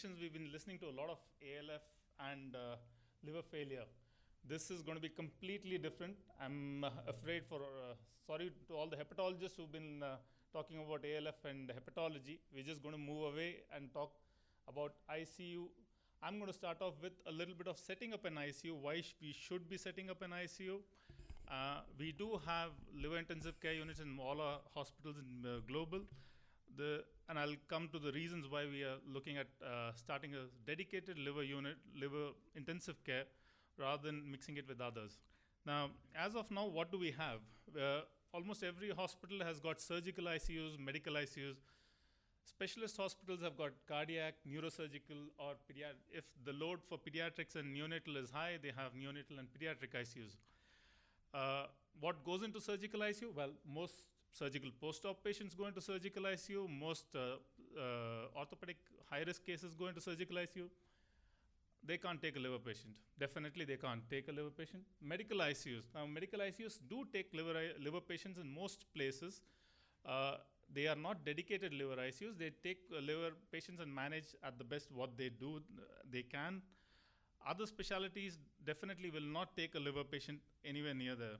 We've been listening to a lot of ALF and liver failure. This is going to be completely different. I'm afraid sorry to all the hepatologists who've been talking about ALF and hepatology. We're just going to move away and talk about ICU. I'm going to start off with a little bit of setting up an ICU, why we should be setting up an ICU. We do have liver intensive care units in all our hospitals in global. And I'll come to the reasons why we are looking at starting a dedicated liver unit, liver intensive care, rather than mixing it with others. Now, as of now, what do we have? Almost every hospital has got surgical ICUs, medical ICUs. Specialist hospitals have got cardiac, neurosurgical, or pediatric. If the load for pediatrics and neonatal is high, they have neonatal and pediatric ICUs. What goes into surgical ICU? Well, most surgical post-op patients go into surgical ICU. Most orthopedic high-risk cases go into surgical ICU. They can't take a liver patient. Definitely, they can't take a liver patient. Medical ICUs. Now, medical ICUs do take liver patients in most places. They are not dedicated liver ICUs. They take liver patients and manage at the best what they do. They can. Other specialties definitely will not take a liver patient anywhere near there.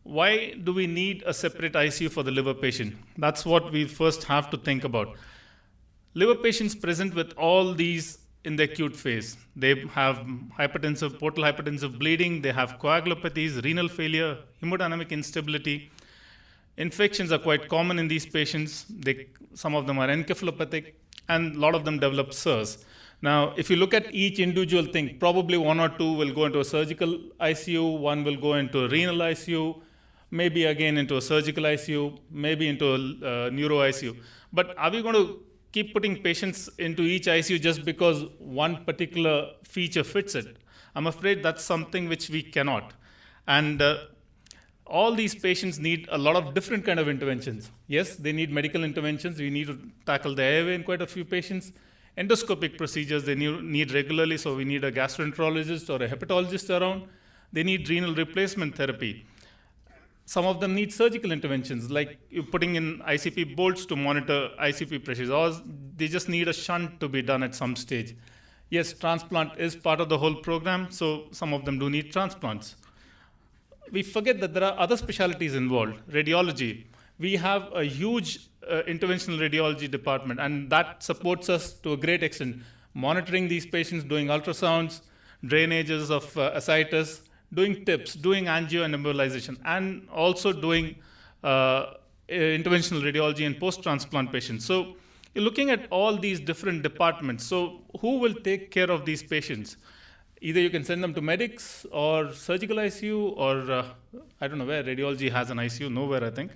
Why do we need a separate ICU for the liver patient? That's what we first have to think about. Liver patients present with all these in the acute phase. They have portal hypertensive bleeding, they have coagulopathies, renal failure, hemodynamic instability. Infections are quite common in these patients. Some of them are encephalopathic, and a lot of them develop SIRS. Now, if you look at each individual thing, probably one or two will go into a surgical ICU, one will go into a renal ICU, maybe again into a surgical ICU, maybe into a neuro ICU. But are we going to keep putting patients into each ICU just because one particular feature fits it? I'm afraid that's something which we cannot. And all these patients need a lot of different kind of interventions. Yes, they need medical interventions. We need to tackle the airway in quite a few patients. Endoscopic procedures they need regularly, so we need a gastroenterologist or a hepatologist around. They need renal replacement therapy. Some of them need surgical interventions, like you putting in ICP bolts to monitor ICP pressures, or they just need a shunt to be done at some stage. Yes, transplant is part of the whole program, so some of them do need transplants. We forget that there are other specialties involved. Radiology. We have a huge interventional radiology department, and that supports us to a great extent. Monitoring these patients, doing ultrasounds, drainages of ascites, doing TIPS, doing angio and embolization, and also doing interventional radiology in post-transplant patients. So you're looking at all these different departments. So who will take care of these patients? Either you can send them to medics or surgical ICU, or I don't know where radiology has an ICU, nowhere I think.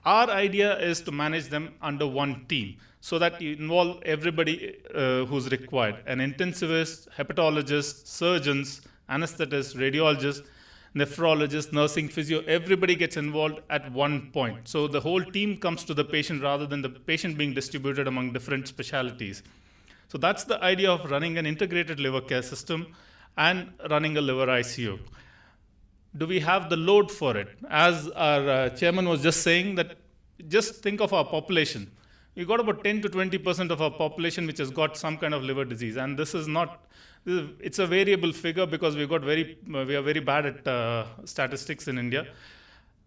Our idea is to manage them under one team so that you involve everybody who's required. An intensivist, hepatologist, surgeons, anesthetists, radiologists, nephrologists, nursing, physio, everybody gets involved at one point. So the whole team comes to the patient rather than the patient being distributed among different specialties. So that's the idea of running an integrated liver care system and running a liver ICU. Do we have the load for it? As our chairman was just saying, that just think of our population. We've got about 10 to 20% of our population which has got some kind of liver disease. And this is not, it's a variable figure because we are very bad at statistics in India.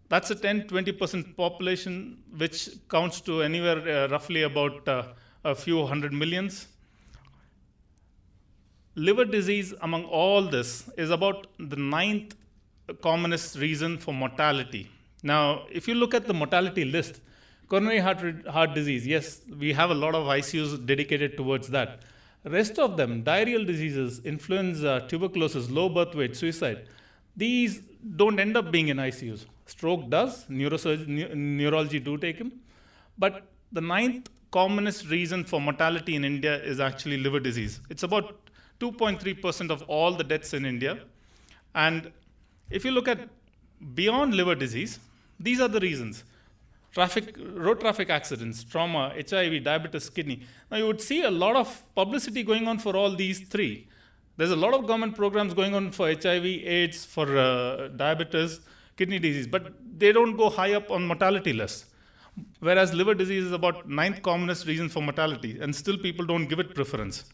That's a 10-20% population which counts to anywhere roughly about a few hundred millions. Liver disease among all this is about the 9th commonest reason for mortality. Now, if you look at the mortality list, coronary heart disease, yes, we have a lot of ICUs dedicated towards that. Rest of them, diarrheal diseases, influenza, tuberculosis, low birth weight, suicide, these don't end up being in ICUs. Stroke does, neurology do take them. But the 9th commonest reason for mortality in India is actually liver disease. It's about 2.3% of all the deaths in India. And if you look at beyond liver disease, these are the reasons. Road traffic accidents, trauma, HIV, diabetes, kidney. Now you would see a lot of publicity going on for all these three. There's a lot of government programs going on for HIV, AIDS, for diabetes, kidney disease, but they don't go high up on mortality lists. whereas liver disease is about ninth commonest reason for mortality, and still people don't give it preference.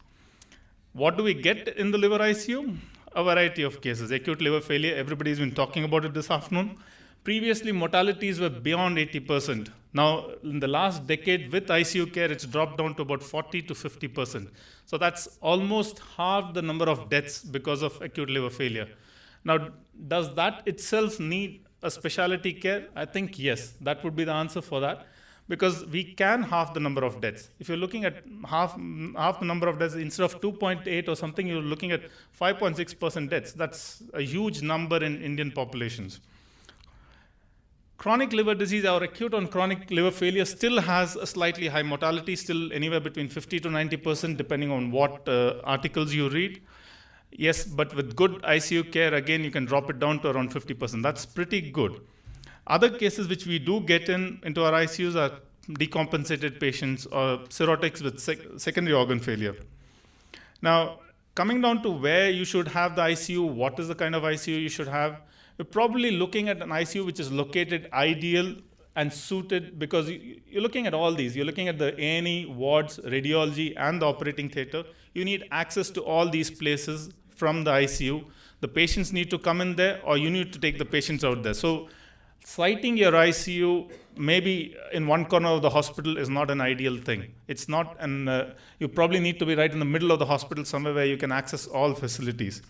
What do we get in the liver ICU? A variety of cases. Acute liver failure, everybody's been talking about it this afternoon. Previously, mortalities were beyond 80%. Now, in the last decade, with ICU care, it's dropped down to about 40 to 50%. So that's almost half the number of deaths because of acute liver failure. Now, does that itself need a specialty care? I think yes, that would be the answer for that, because we can halve the number of deaths. If you're looking at half the number of deaths, instead of 2.8 or something, you're looking at 5.6% deaths. That's a huge number in Indian populations. Chronic liver disease or acute on chronic liver failure still has a slightly high mortality, still anywhere between 50 to 90%, depending on what articles you read. Yes, but with good ICU care, again, you can drop it down to around 50%. That's pretty good. Other cases which we do get into our ICUs are decompensated patients or cirrhotics with secondary organ failure. Now, coming down to where you should have the ICU, what is the kind of ICU you should have? You're probably looking at an ICU which is located ideal and suited, because you're looking at all these. You're looking at the A&E, wards, radiology, and the operating theater. You need access to all these places from the ICU. The patients need to come in there, or you need to take the patients out there. So citing your ICU maybe in one corner of the hospital is not an ideal thing. It's not, you probably need to be right in the middle of the hospital, somewhere where you can access all facilities.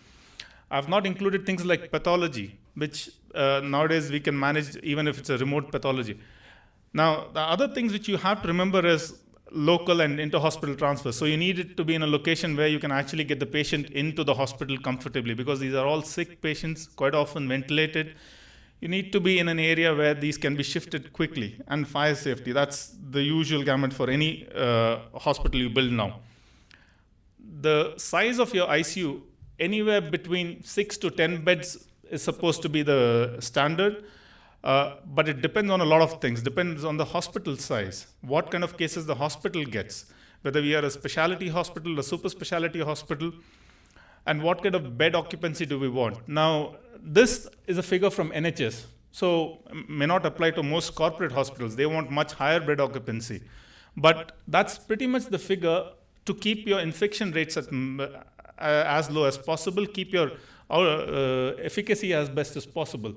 I've not included things like pathology, which nowadays we can manage even if it's a remote pathology. Now, the other things which you have to remember is local and inter-hospital transfer. So you need it to be in a location where you can actually get the patient into the hospital comfortably, because these are all sick patients, quite often ventilated. You need to be in an area where these can be shifted quickly, and fire safety. That's the usual gamut for any hospital you build now. The size of your ICU, anywhere between 6 to 10 beds is supposed to be the standard, but it depends on a lot of things. Depends on the hospital size, what kind of cases the hospital gets, whether we are a specialty hospital, a super specialty hospital, and what kind of bed occupancy do we want. Now, this is a figure from NHS, so may not apply to most corporate hospitals. They want much higher bed occupancy. But that's pretty much the figure to keep your infection rates at as low as possible, keep your efficacy as best as possible.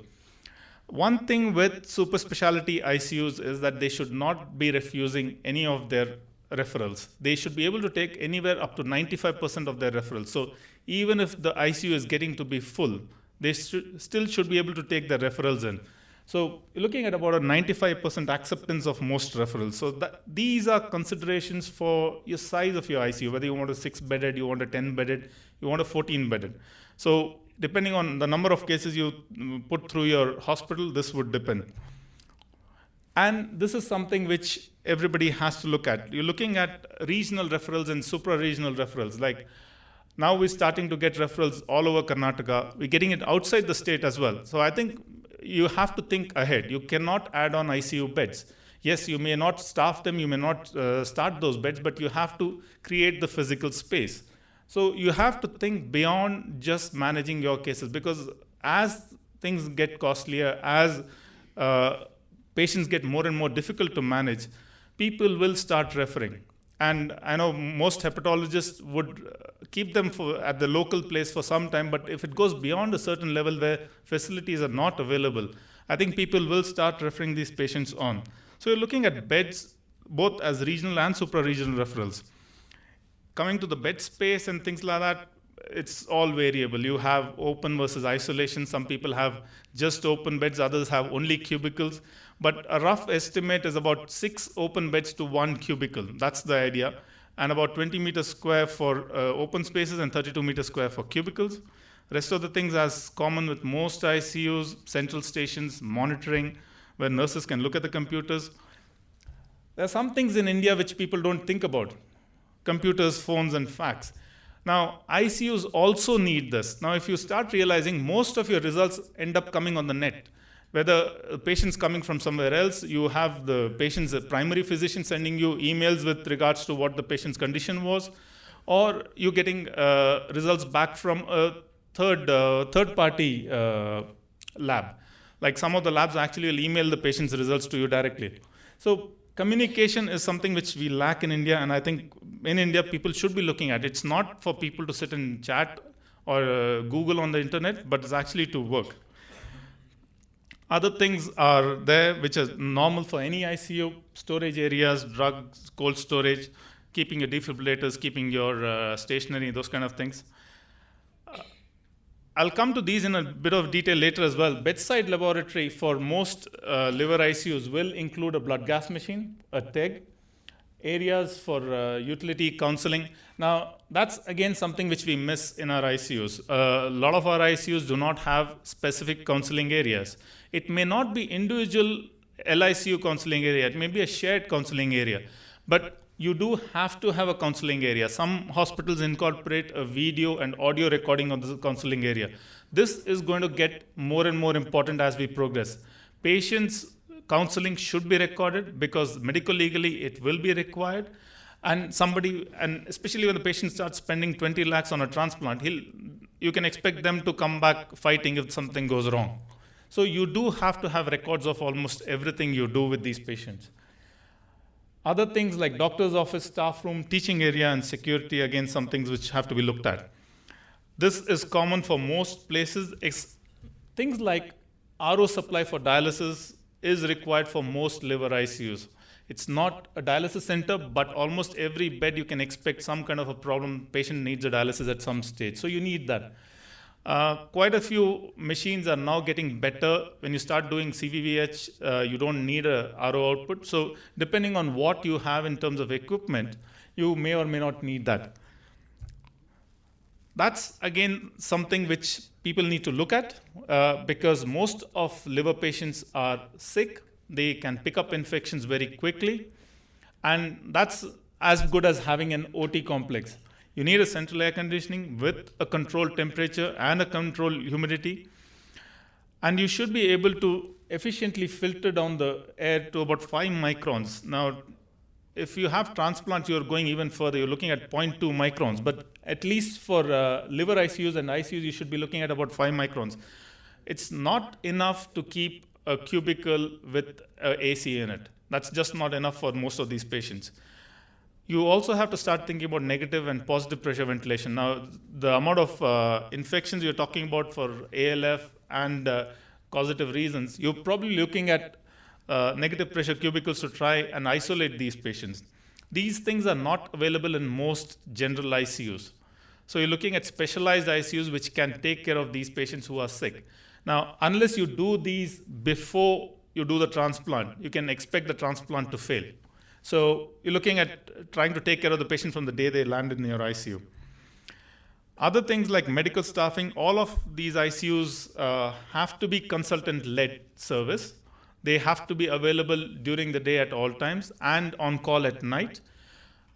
One thing with super specialty ICUs is that they should not be refusing any of their referrals. They should be able to take anywhere up to 95% of their referrals. So even if the ICU is getting to be full, they still should be able to take their referrals in. So you're looking at about a 95% acceptance of most referrals. So these are considerations for your size of your ICU, whether you want a 6-bedded, you want a 10-bedded, you want a 14-bedded. So depending on the number of cases you put through your hospital, this would depend. And this is something which everybody has to look at. You're looking at regional referrals and supra-regional referrals. Like now we're starting to get referrals all over Karnataka. We're getting it outside the state as well. So I think you have to think ahead. You cannot add on ICU beds. Yes, you may not staff them, you may not start those beds, but you have to create the physical space. So you have to think beyond just managing your cases, because as things get costlier, as patients get more and more difficult to manage, people will start referring. And I know most hepatologists would keep them at the local place for some time, but if it goes beyond a certain level where facilities are not available, I think people will start referring these patients on. So you're looking at beds both as regional and supra-regional referrals. Coming to the bed space and things like that, it's all variable. You have open versus isolation. Some people have just open beds, others have only cubicles. But a rough estimate is about 6 open beds to 1 cubicle. That's the idea. And about 20 meters square for open spaces and 32 meters square for cubicles. Rest of the things as common with most ICUs, central stations, monitoring, where nurses can look at the computers. There are some things in India which people don't think about. Computers, phones, and fax. Now, ICUs also need this. Now, if you start realizing most of your results end up coming on the net, whether a patient's coming from somewhere else, you have the patient's primary physician sending you emails with regards to what the patient's condition was, or you're getting results back from a third-party lab. Like some of the labs actually will email the patient's results to you directly. So communication is something which we lack in India, and I think in India people should be looking at. It's not for people to sit and chat or Google on the internet, but it's actually to work. Other things are there which are normal for any ICU: storage areas, drugs, cold storage, keeping your defibrillators, keeping your stationery, those kind of things. I'll come to these in a bit of detail later as well. Bedside laboratory for most liver ICUs will include a blood gas machine, a TEG, areas for utility counseling. Now, that's again something which we miss in our ICUs. A lot of our ICUs do not have specific counseling areas. It may not be individual LICU counseling area, it may be a shared counseling area, but you do have to have a counseling area. Some hospitals incorporate a video and audio recording of the counseling area. This is going to get more and more important as we progress. Patients' counseling should be recorded because medical legally it will be required. And especially when the patient starts spending 20 lakhs on a transplant, you can expect them to come back fighting if something goes wrong. So you do have to have records of almost everything you do with these patients. Other things like doctor's office, staff room, teaching area, and security, again, some things which have to be looked at. This is common for most places. Things like RO supply for dialysis is required for most liver ICUs. It's not a dialysis center, but almost every bed you can expect some kind of a problem. Patient needs a dialysis at some stage, so you need that. Quite a few machines are now getting better. When you start doing CVVH, you don't need a RO output. So depending on what you have in terms of equipment, you may or may not need that. That's again something which people need to look at because most of liver patients are sick. They can pick up infections very quickly. And that's as good as having an OT complex. You need a central air conditioning with a controlled temperature and a controlled humidity. And you should be able to efficiently filter down the air to about 5 microns. Now, if you have transplants, you're going even further. You're looking at 0.2 microns. But at least for liver ICUs and ICUs, you should be looking at about 5 microns. It's not enough to keep a cubicle with AC in it. That's just not enough for most of these patients. You also have to start thinking about negative and positive pressure ventilation. Now, the amount of infections you're talking about for ALF and causative reasons, you're probably looking at negative pressure cubicles to try and isolate these patients. These things are not available in most general ICUs. So you're looking at specialized ICUs which can take care of these patients who are sick. Now, unless you do these before you do the transplant, you can expect the transplant to fail. So you're looking at trying to take care of the patient from the day they land in your ICU. Other things like medical staffing, all of these ICUs have to be consultant-led service. They have to be available during the day at all times and on call at night.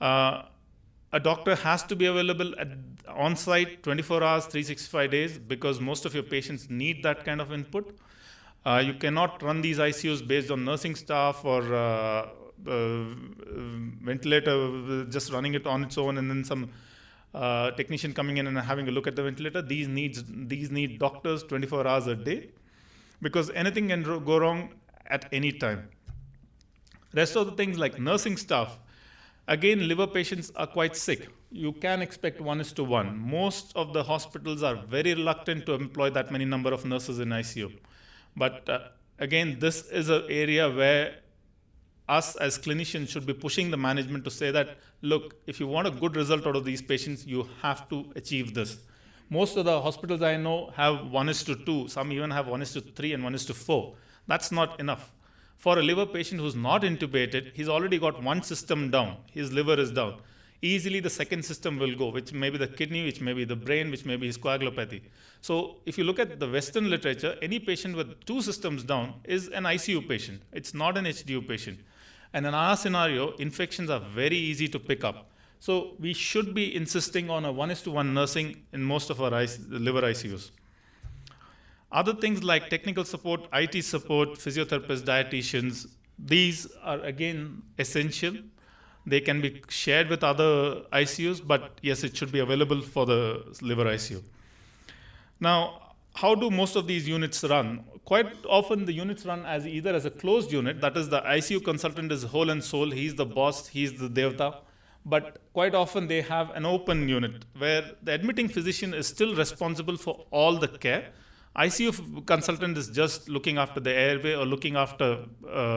A doctor has to be available on-site 24 hours, 365 days because most of your patients need that kind of input. You cannot run these ICUs based on nursing staff or ventilator just running it on its own and then some technician coming in and having a look at the ventilator. These need doctors 24 hours a day because anything can go wrong at any time. Rest of the things like nursing staff, again, liver patients are quite sick. You can expect 1:1. Most of the hospitals are very reluctant to employ that many number of nurses in ICU. But again, this is an area where us as clinicians should be pushing the management to say that, look, if you want a good result out of these patients, you have to achieve this. Most of the hospitals I know have 1:2. Some even have 1:3 and 1:4. That's not enough. For a liver patient who's not intubated, he's already got one system down. His liver is down. Easily the second system will go, which may be the kidney, which may be the brain, which may be his coagulopathy. So if you look at the Western literature, any patient with 2 systems down is an ICU patient. It's not an HDU patient. And in our scenario, infections are very easy to pick up. So we should be insisting on a 1:1 nursing in most of our liver ICUs. Other things like technical support, IT support, physiotherapists, dietitians, these are again essential. They can be shared with other ICUs, but yes, it should be available for the liver ICU. Now, how do most of these units run? Quite often the units run as either as a closed unit, that is the ICU consultant is whole and soul, he's the boss, he's the devta. But quite often they have an open unit where the admitting physician is still responsible for all the care. ICU consultant is just looking after the airway or looking after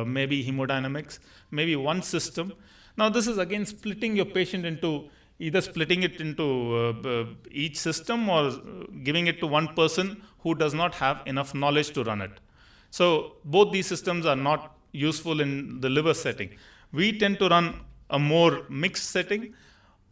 maybe hemodynamics, maybe one system. Now this is again splitting your patient into either splitting it into each system or giving it to one person who does not have enough knowledge to run it. So both these systems are not useful in the liver setting. We tend to run a more mixed setting.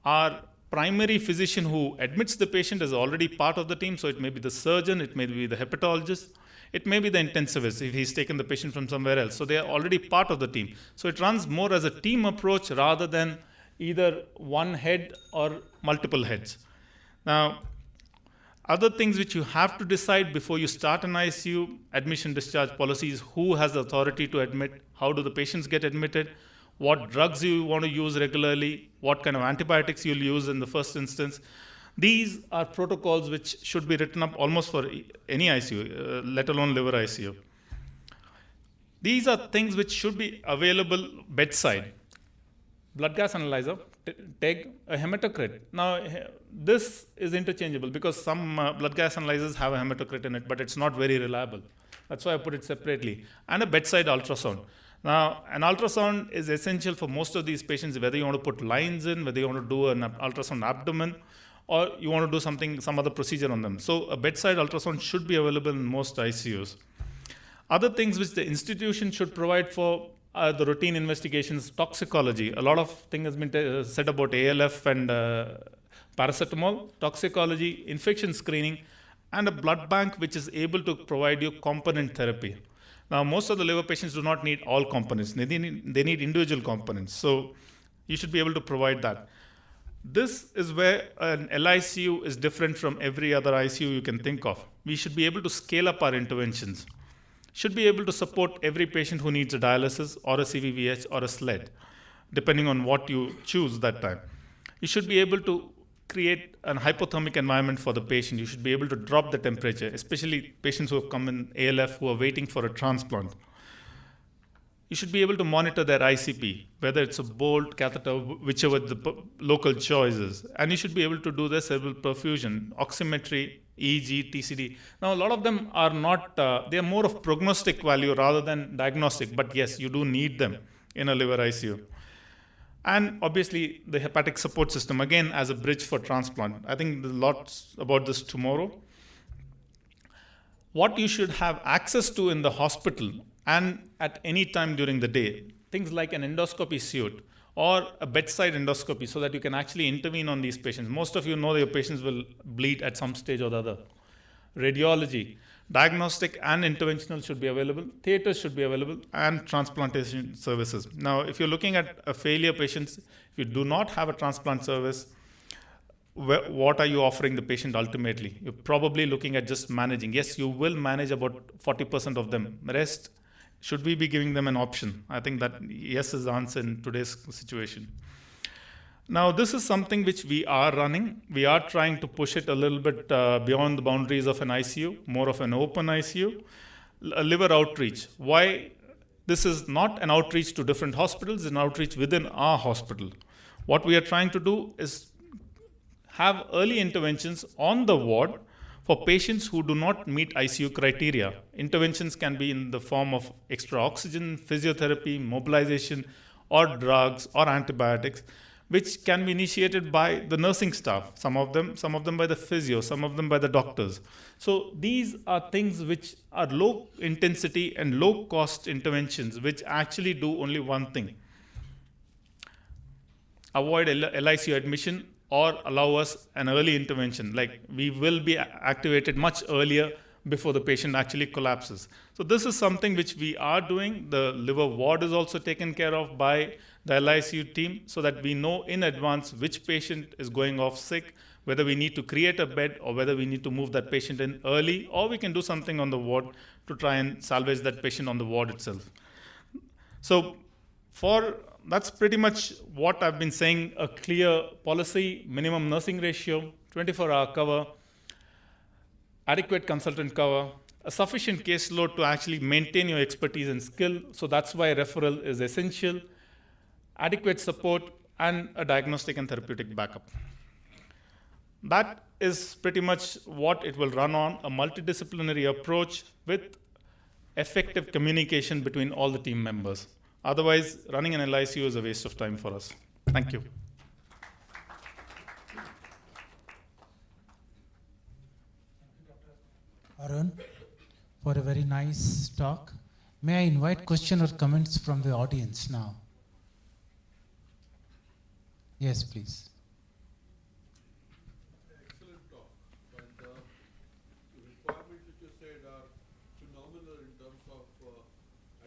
Our primary physician who admits the patient is already part of the team, so it may be the surgeon, it may be the hepatologist, it may be the intensivist if he's taken the patient from somewhere else. So they are already part of the team. So it runs more as a team approach rather than either one head or multiple heads. Now, other things which you have to decide before you start an ICU admission discharge policies: who has the authority to admit, how do the patients get admitted, what drugs you want to use regularly, what kind of antibiotics you'll use in the first instance. These are protocols which should be written up almost for any ICU, let alone liver ICU. These are things which should be available bedside. Blood gas analyzer, TEG, a hematocrit. Now, this is interchangeable because some blood gas analyzers have a hematocrit in it, but it's not very reliable. That's why I put it separately. And a bedside ultrasound. Now, an ultrasound is essential for most of these patients, whether you want to put lines in, whether you want to do an ultrasound abdomen, or you want to do some other procedure on them. So a bedside ultrasound should be available in most ICUs. Other things which the institution should provide for the routine investigations, toxicology. A lot of things has been said about ALF and paracetamol, toxicology, infection screening, and a blood bank which is able to provide you component therapy. Now, most of the liver patients do not need all components. They need individual components. So you should be able to provide that. This is where an LICU is different from every other ICU you can think of. We should be able to scale up our interventions. Should be able to support every patient who needs a dialysis or a CVVH or a SLED, depending on what you choose that time. You should be able to create a hypothermic environment for the patient. You should be able to drop the temperature, especially patients who have come in ALF who are waiting for a transplant. You should be able to monitor their ICP, whether it's a Bolt, catheter, whichever the local choice is. And you should be able to do the cerebral perfusion, oximetry, EEG, TCD. Now, a lot of them are not, they are more of prognostic value rather than diagnostic. But yes, you do need them in a liver ICU. And obviously, the hepatic support system, again, as a bridge for transplant. I think there's lots about this tomorrow. What you should have access to in the hospital and at any time during the day, things like an endoscopy suite or a bedside endoscopy so that you can actually intervene on these patients. Most of you know that your patients will bleed at some stage or the other. Radiology, diagnostic and interventional should be available, theaters should be available, and transplantation services. Now, if you're looking at a failure patients, if you do not have a transplant service, what are you offering the patient ultimately? You're probably looking at just managing. Yes, you will manage about 40% of them. The rest, should we be giving them an option? I think that yes is the answer in today's situation. Now, this is something which we are running. We are trying to push it a little bit beyond the boundaries of an ICU, more of an open ICU. A liver outreach. Why? This is not an outreach to different hospitals, it's an outreach within our hospital. What we are trying to do is have early interventions on the ward for patients who do not meet ICU criteria. Interventions can be in the form of extra oxygen, physiotherapy, mobilization, or drugs or antibiotics, which can be initiated by the nursing staff, some of them by the physio, some of them by the doctors. So these are things which are low intensity and low cost interventions which actually do only one thing: avoid LICU admission or allow us an early intervention. Like, we will be activated much earlier before the patient actually collapses. So this is something which we are doing. The liver ward is also taken care of by the LICU team so that we know in advance which patient is going off sick, whether we need to create a bed or whether we need to move that patient in early, or we can do something on the ward to try and salvage that patient on the ward itself. So that's pretty much what I've been saying: a clear policy, minimum nursing ratio, 24-hour cover, adequate consultant cover, a sufficient caseload to actually maintain your expertise and skill. So that's why referral is essential, adequate support, and a diagnostic and therapeutic backup. That is pretty much what it will run on, a multidisciplinary approach with effective communication between all the team members. Otherwise, running an LICU is a waste of time for us. Thank you. Arun, for a very nice talk. May I invite question or comments from the audience now? Yes, please. Excellent talk, but the requirements which you said are phenomenal in terms of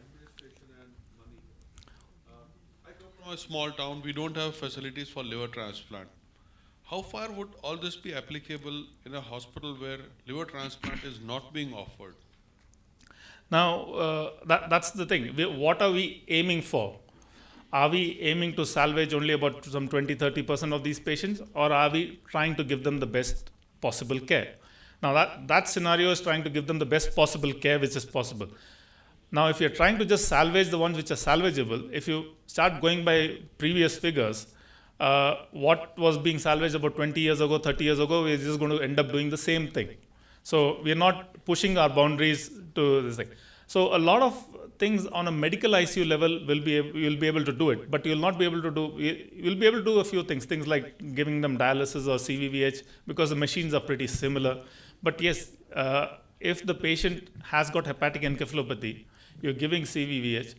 administration and money. I come from a small town, we don't have facilities for liver transplant. How far would all this be applicable in a hospital where liver transplant is not being offered? Now, that's the thing. What are we aiming for? Are we aiming to salvage only about some 20-30% of these patients, or are we trying to give them the best possible care? Now, that scenario is trying to give them the best possible care which is possible. Now, if you're trying to just salvage the ones which are salvageable, if you start going by previous figures, what was being salvaged about 20 years ago, 30 years ago, we're just going to end up doing the same thing. So we're not pushing our boundaries to this thing. So a lot of things on a medical ICU level you'll be able to do it, but you'll not be able to do, you'll be able to do a few things like giving them dialysis or CVVH, because the machines are pretty similar. But yes, if the patient has got hepatic encephalopathy, you're giving CVVH,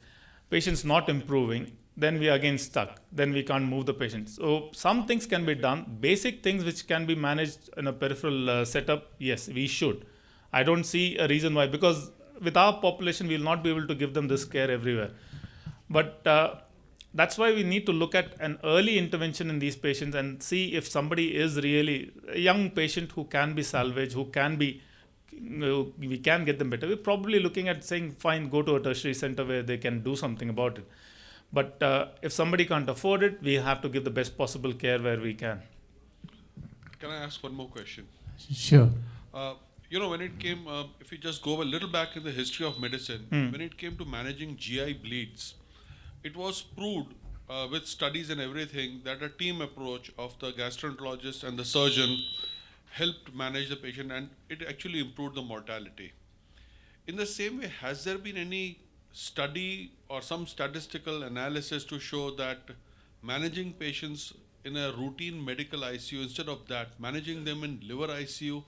patient's not improving, then we are again stuck. Then we can't move the patient. So some things can be done. Basic things which can be managed in a peripheral setup, yes, we should. I don't see a reason why, because with our population, we will not be able to give them this care everywhere. But that's why we need to look at an early intervention in these patients and see if somebody is really a young patient who can be salvaged, who can be, we can get them better. We're probably looking at saying, fine, go to a tertiary center where they can do something about it. But if somebody can't afford it, we have to give the best possible care where we can. Can I ask one more question? Sure. When it came, if we just go a little back in the history of medicine, when it came to managing GI bleeds, it was proved with studies and everything that a team approach of the gastroenterologist and the surgeon helped manage the patient, and it actually improved the mortality. In the same way, has there been any study or some statistical analysis to show that managing patients in a routine medical ICU, instead of that, managing them in liver ICU,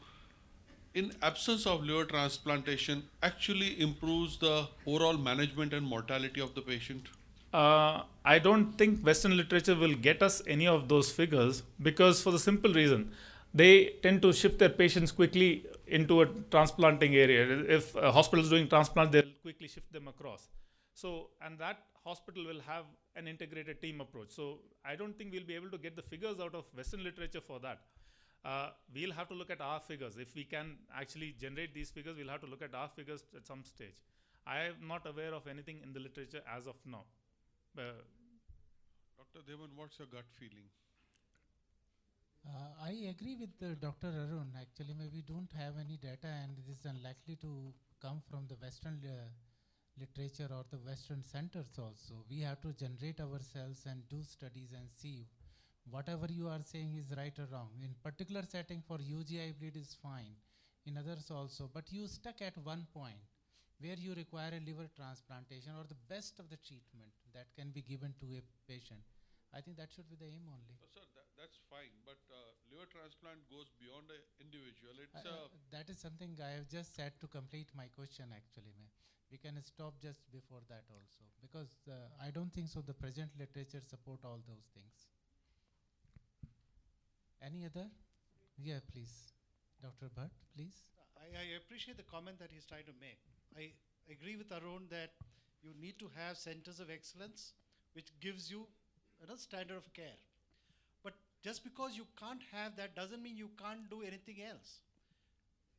in absence of liver transplantation, actually improves the overall management and mortality of the patient? I don't think Western literature will get us any of those figures, because for the simple reason, they tend to shift their patients quickly into a transplanting area. If a hospital is doing transplant, they'll quickly shift them across. So, and that hospital will have an integrated team approach. So I don't think we'll be able to get the figures out of Western literature for that. We'll have to look at our figures. If we can actually generate these figures, we'll have to look at our figures at some stage. I am not aware of anything in the literature as of now. Dr. Devan, what's your gut feeling? I agree with Dr. Arun. Actually, we don't have any data, and it is unlikely to come from the Western literature or the Western centers also. We have to generate ourselves and do studies and see whatever you are saying is right or wrong. In particular setting for UGI bleed is fine, in others also, but you stuck at one point where you require a liver transplantation or the best of the treatment that can be given to a patient. I think that should be the aim only. Sir, that's fine, but liver transplant goes beyond an individual. That is something I have just said to complete my question actually. We can stop just before that also, because I don't think so the present literature support all those things. Any other? Yeah, please. Dr. Bhatt, please. I appreciate the comment that he's trying to make. I agree with Arun that you need to have centers of excellence which gives you a standard of care. But just because you can't have that doesn't mean you can't do anything else.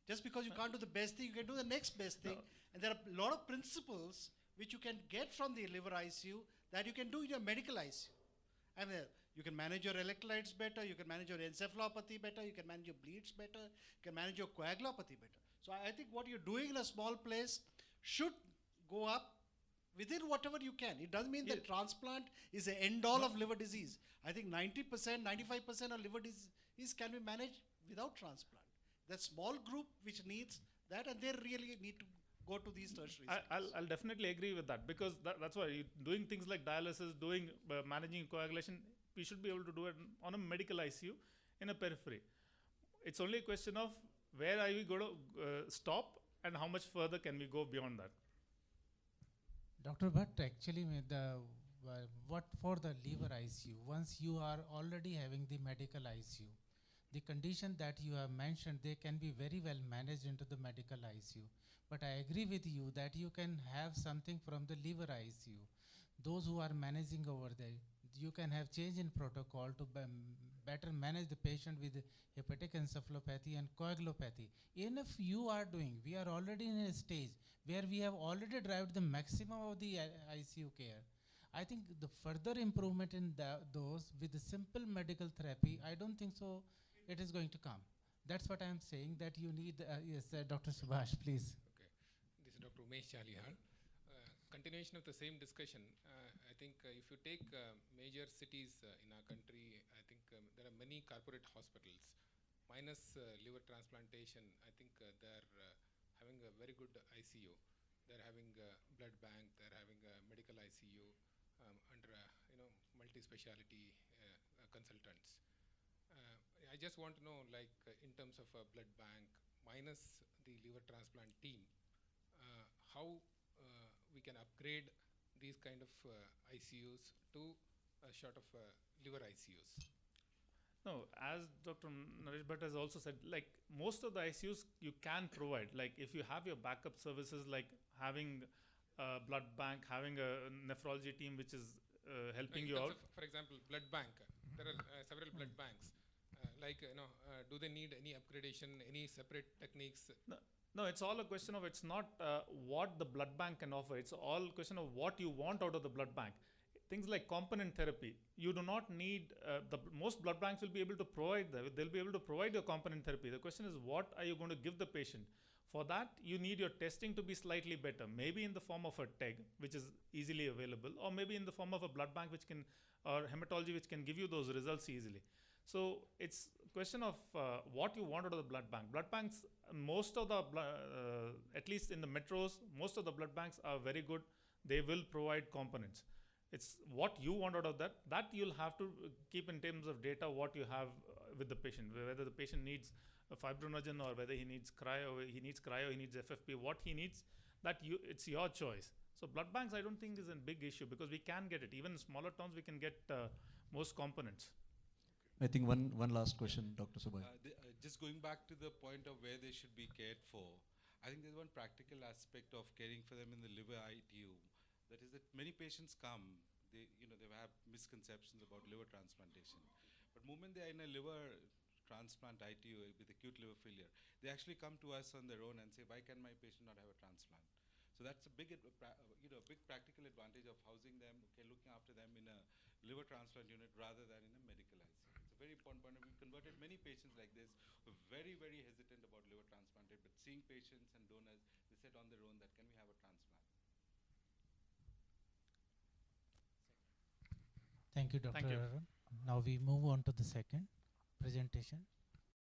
Just because you can't do the best thing, you can do the next best thing. And there are a lot of principles which you can get from the liver ICU that you can do in your medical ICU. I mean, You can manage your electrolytes better, you can manage your encephalopathy better, you can manage your bleeds better, you can manage your coagulopathy better. So I think what you're doing in a small place should go up within whatever you can. It doesn't mean that transplant is the end all of liver disease. I think 90%, 95% of liver disease can be managed without transplant. That small group which needs that, and they really need to go to these tertiary centers. I'll definitely agree with that, because that's why doing things like dialysis, doing managing coagulation, we should be able to do it on a medical ICU in a periphery. It's only a question of where are we going to stop and how much further can we go beyond that. Dr. Bhatt, actually, what for the liver ICU, once you are already having the medical ICU, the condition that you have mentioned, they can be very well managed into the medical ICU. But I agree with you that you can have something from the liver ICU. Those who are managing over there, you can have change in protocol to better manage the patient with hepatic encephalopathy and coagulopathy. Even if you are doing, we are already in a stage where we have already derived the maximum of the ICU care. I think the further improvement in those with the simple medical therapy, I don't think so it is going to come. That's what I am saying, that you need, yes, Dr. Subhash, please. Okay, this is Dr. Umesh Chalihar. Continuation of the same discussion, I think if you take major cities in our country, I think there are many corporate hospitals, minus liver transplantation. I think they're having a very good ICU. They're having a blood bank, they're having a medical ICU under multi-speciality consultants. I just want to know, like in terms of a blood bank, minus the liver transplant team, how we can upgrade these kind of ICUs to a sort of liver ICUs. No, as Dr. Naresh Bhatt has also said, like most of the ICUs you can provide. Like if you have your backup services, like having a blood bank, having a nephrology team which is helping you out. For example, blood bank. There are several blood banks. Do they need any upgradation, any separate techniques? No, it's all a question of, it's not what the blood bank can offer. It's all a question of what you want out of the blood bank. Things like component therapy, you do not need, most blood banks will be able to provide that. They'll be able to provide your component therapy. The question is, what are you going to give the patient? For that, you need your testing to be slightly better, maybe in the form of a TEG, which is easily available, or maybe in the form of a blood bank which can, or hematology which can give you those results easily. So it's a question of what you want out of the blood bank. Blood banks, most of the, at least in the metros, most of the blood banks are very good. They will provide components. It's what you want out of that you'll have to keep in terms of data, what you have with the patient, whether the patient needs a fibrinogen or whether he needs cryo, he needs FFP, what he needs, it's your choice. So blood banks, I don't think is a big issue, because we can get it. Even in smaller towns, we can get most components. I think one last question, Dr. Subhash. Just going back to the point of where they should be cared for, I think there's one practical aspect of caring for them in the liver ITU. That is that many patients come, they have misconceptions about liver transplantation. But the moment they are in a liver transplant ITU with acute liver failure, they actually come to us on their own and say, why can my patient not have a transplant? So that's a big, big practical advantage of housing them, looking after them in a liver transplant unit rather than in a medical ICU. It's a very important point. We've converted many patients like this who are very, very hesitant about liver transplanted, but seeing patients and donors, they said on their own that can we have a transplant? Thank you, Dr. Thank you. Arun. Now we move on to the second presentation.